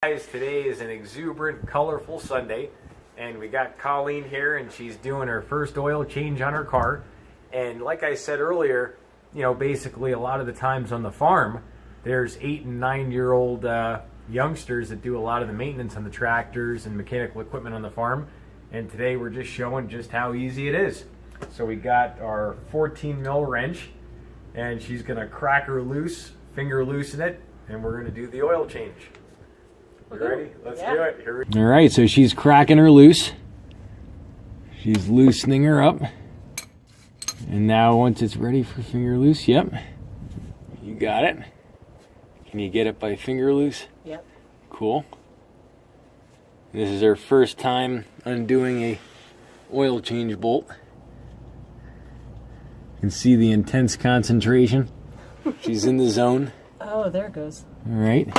Guys, today is an exuberant, colorful Sunday, and we got Colleen here, and she's doing her first oil change on her car. And like I said earlier, you know, basically a lot of the times on the farm, there's 8 and 9 year old youngsters that do a lot of the maintenance on the tractors and mechanical equipment on the farm. And today we're just showing just how easy it is. So we got our 14 mil wrench, and she's gonna crack her loose, finger loosen it, and we're gonna do the oil change. You ready? Let's do it. Here we go. All right, so she's cracking her loose. She's loosening her up. And now once it's ready for finger loose, yep. You got it. Can you get it by finger loose? Yep. Cool. This is her first time undoing a oil change bolt. You can see the intense concentration. She's in the zone. Oh, there it goes. All right.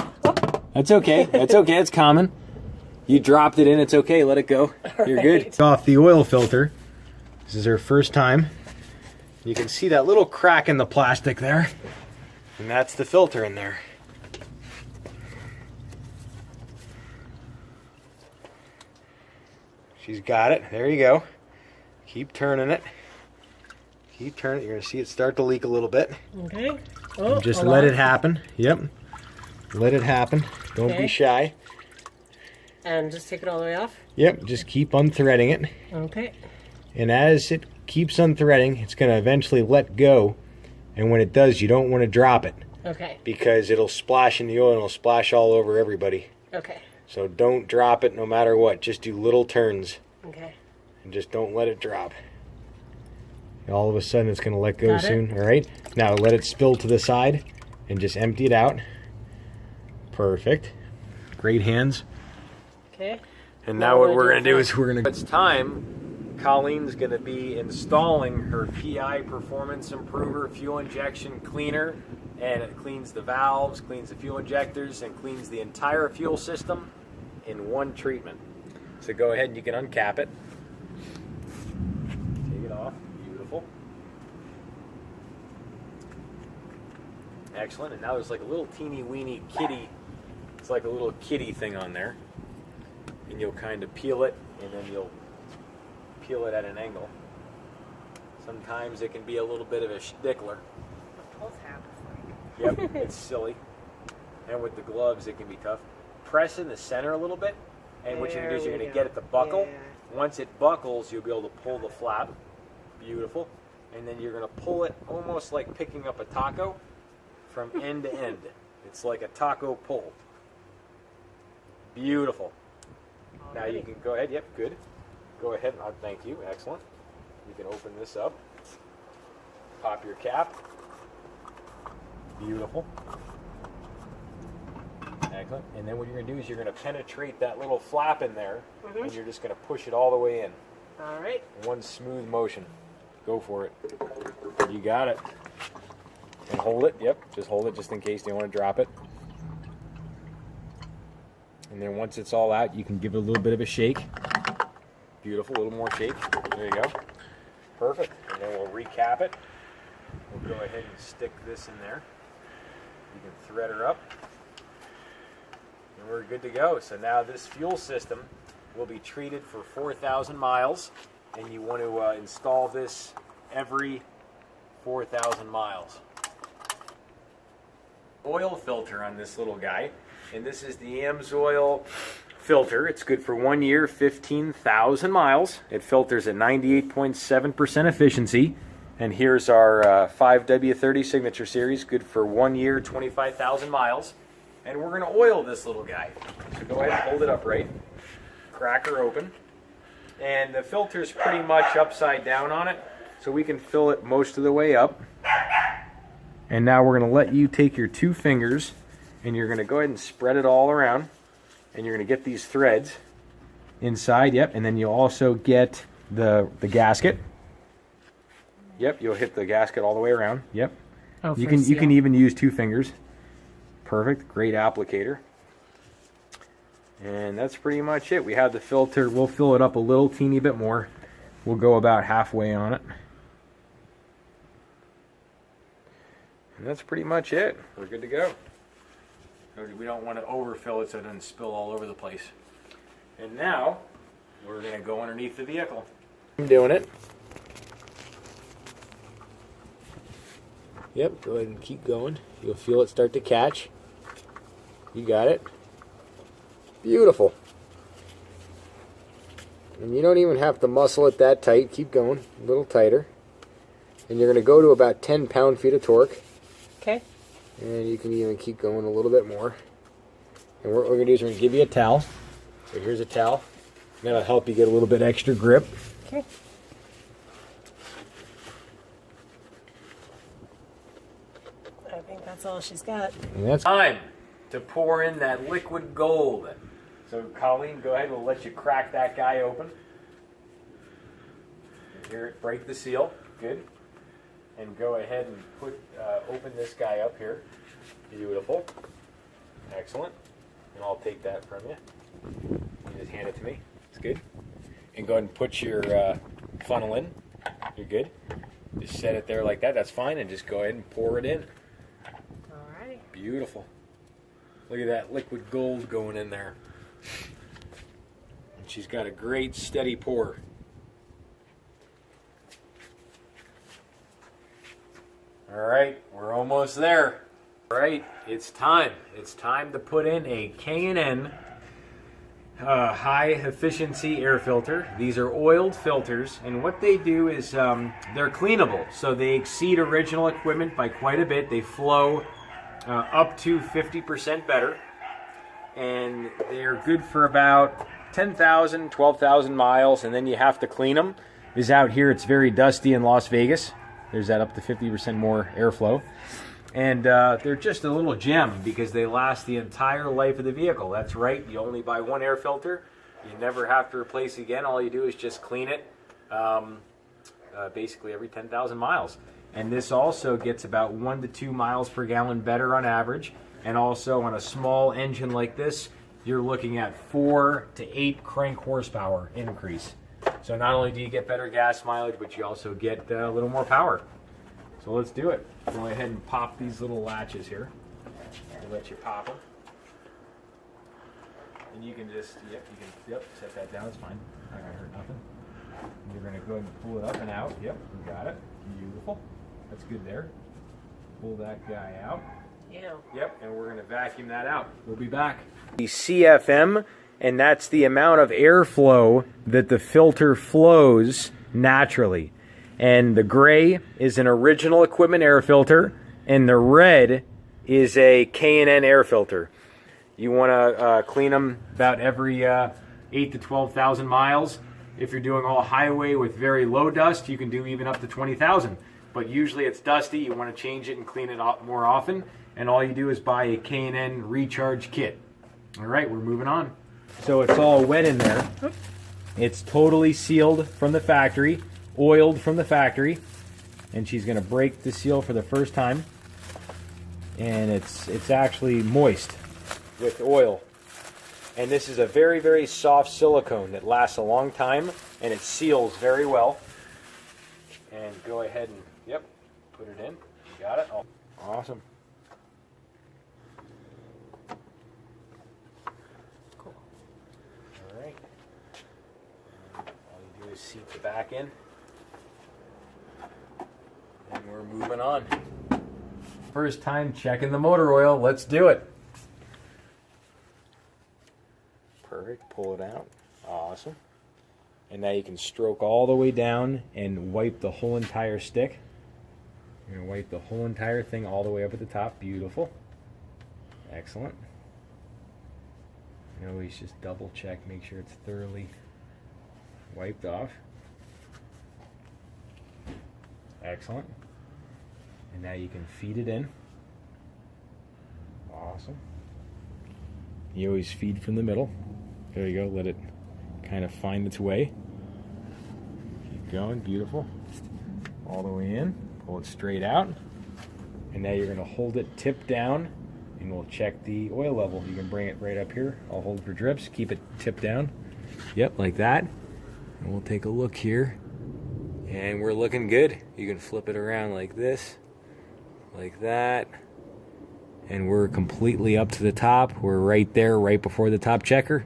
That's okay. That's okay. It's common. You dropped it in. It's okay. Let it go. You're good. Off the oil filter. This is her first time. You can see that little crack in the plastic there. And that's the filter in there. She's got it. There you go. Keep turning it. Keep turning it. You're going to see it start to leak a little bit. Okay. Oh, just let it happen. Yep. Let it happen. Don't be shy. And just take it all the way off? Yep. Just keep unthreading it. Okay. And as it keeps unthreading, it's going to eventually let go. And when it does, you don't want to drop it. Okay. Because it'll splash in the oil and it'll splash all over everybody. Okay. So don't drop it no matter what. Just do little turns. Okay. And just don't let it drop. All of a sudden it's going to let go soon. All right. Now let it spill to the side and just empty it out. Perfect. Great hands. Okay. And now what we're going to do is we're going to... It's time. Colleen's going to be installing her PI Performance Improver fuel injection cleaner. And it cleans the valves, cleans the fuel injectors, and cleans the entire fuel system in one treatment. So go ahead and you can uncap it. Take it off. Beautiful. Excellent. And now there's like a little teeny weeny kitty. It's like a little kitty thing on there. And you'll kind of peel it, and then you'll peel it at an angle. Sometimes it can be a little bit of a stickler. Yep, it's silly. And with the gloves, it can be tough. Press in the center a little bit, and what you're going to do is you're going to get it to buckle. Yeah. Once it buckles, you'll be able to pull the flap. Beautiful. And then you're going to pull it almost like picking up a taco from end to end. It's like a taco pull. Beautiful. Now you can go ahead. Yep, good. Go ahead. Thank you. Excellent. You can open this up. Pop your cap. Beautiful. Excellent. And then what you're going to do is you're going to penetrate that little flap in there, and you're just going to push it all the way in. All right. One smooth motion. Go for it. You got it. And hold it. Yep. Just hold it just in case you don't want to drop it. And then once it's all out, you can give it a little bit of a shake. Beautiful. A little more shake. There you go. Perfect. And then we'll recap it. We'll go ahead and stick this in there. You can thread her up. And we're good to go. So now this fuel system will be treated for 4,000 miles. And you want to install this every 4,000 miles. Oil filter on this little guy. And this is the AMSOIL filter. It's good for 1 year, 15,000 miles. It filters at 98.7% efficiency. And here's our 5W30 Signature Series, good for 1 year, 25,000 miles. And we're going to oil this little guy. So go ahead and hold it upright. Crack her open. And the filter's pretty much upside down on it, so we can fill it most of the way up. And now we're going to let you take your 2 fingers, and you're going to go ahead and spread it all around. And you're going to get these threads inside, yep. And then you'll also get the gasket. Yep, you'll hit the gasket all the way around. Yep. Oh, you can even use 2 fingers. Perfect. Great applicator. And that's pretty much it. We have the filter. We'll fill it up a little teeny bit more. We'll go about halfway on it. And that's pretty much it. We're good to go. We don't want to overfill it so it doesn't spill all over the place. And now, we're going to go underneath the vehicle. I'm doing it. Yep, go ahead and keep going. You'll feel it start to catch. You got it. Beautiful. And you don't even have to muscle it that tight. Keep going, a little tighter. And you're going to go to about 10 pound-feet of torque. Okay. And you can even keep going a little bit more. And what we're going to do is we're going to give you a towel. So here's a towel. That'll help you get a little bit extra grip. Okay. I think that's all she's got. And that's time to pour in that liquid gold. So Colleen, go ahead, we'll let you crack that guy open. Hear it break the seal. Good. And go ahead and open this guy up here. Beautiful. Excellent. And I'll take that from you. You just hand it to me. It's good. And go ahead and put your funnel in. You're good. Just set it there like that. That's fine. And just go ahead and pour it in. All right. Beautiful. Look at that liquid gold going in there. And she's got a great steady pour. All right, we're almost there. All right, it's time. It's time to put in a K&N high efficiency air filter. These are oiled filters, and what they do is they're cleanable. So they exceed original equipment by quite a bit. They flow up to 50% better. And they're good for about 10,000, 12,000 miles, and then you have to clean them. Is out here, it's very dusty in Las Vegas. There's that up to 50% more airflow. And they're just a little gem because they last the entire life of the vehicle. That's right, you only buy one air filter. You never have to replace again. All you do is just clean it basically every 10,000 miles. And this also gets about 1 to 2 miles per gallon better on average. And also on a small engine like this, you're looking at 4 to 8 crank horsepower increase. So not only do you get better gas mileage, but you also get a little more power. So let's do it. Go ahead and pop these little latches here. I'll let you pop them. And you can just, set that down, it's fine. Not gonna hurt nothing. And you're gonna go ahead and pull it up and out. Yep, we got it. Beautiful. That's good there. Pull that guy out. Yeah. Yep, and we're going to vacuum that out. We'll be back. The CFM, and that's the amount of airflow that the filter flows naturally. And the gray is an original equipment air filter, and the red is a K&N air filter. You want to clean them about every 8 to 12,000 miles. If you're doing all highway with very low dust, you can do even up to 20,000. But usually it's dusty. You want to change it and clean it up more often. And all you do is buy a K&N recharge kit. All right, we're moving on. So it's all wet in there. It's totally sealed from the factory, oiled from the factory. And she's going to break the seal for the first time. And it's actually moist with oil. And this is a very, very soft silicone that lasts a long time, and it seals very well. And go ahead and, put it in. You got it? Oh, awesome. Cool. All right. And all you do is seat the back in. And we're moving on. First time checking the motor oil. Let's do it. Perfect. Pull it out. Awesome. And now you can stroke all the way down and wipe the whole entire stick. You're going to wipe the whole entire thing all the way up at the top. Beautiful. Excellent. And always just double check, make sure it's thoroughly wiped off. Excellent. And now you can feed it in. Awesome. You always feed from the middle. There you go, let it kind of find its way. Keep going, beautiful. All the way in, pull it straight out. And now you're gonna hold it tip down and we'll check the oil level. You can bring it right up here. I'll hold for drips, keep it tipped down. Yep, like that. And we'll take a look here. And we're looking good. You can flip it around like this, like that. and we're completely up to the top. We're right there, right before the top checker.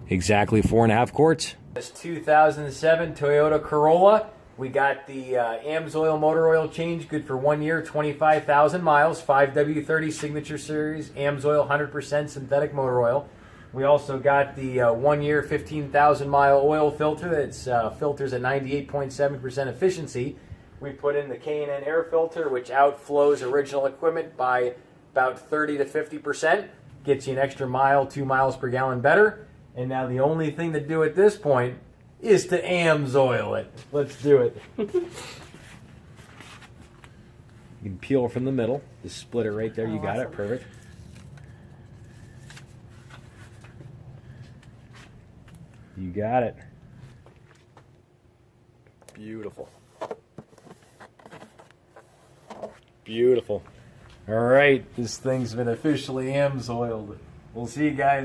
Exactly 4.5 quarts. This 2007 Toyota Corolla. We got the AMSOIL motor oil change, good for 1 year, 25,000 miles, 5W30 Signature Series, AMSOIL 100% synthetic motor oil. We also got the 1 year, 15,000 mile oil filter that filters at 98.7% efficiency. We put in the K&N air filter, which outflows original equipment by about 30 to 50%. Gets you an extra mile, 2 miles per gallon better. And now the only thing to do at this point is to AMSOIL it. Let's do it. You can peel from the middle. Just split it right there. You got it. Perfect. You got it. Beautiful. Beautiful. All right, this thing's been officially AMSOILed. We'll see you guys.